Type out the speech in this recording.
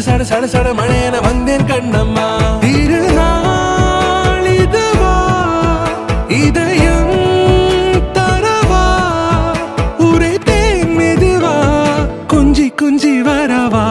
சட சட சட மழையன வந்தேன் கண்ணம்மா. திருநாள் இதுவா இதயம் தரவா உரைத்தேன் மெதுவா கொஞ்சி கொஞ்சி வரவா.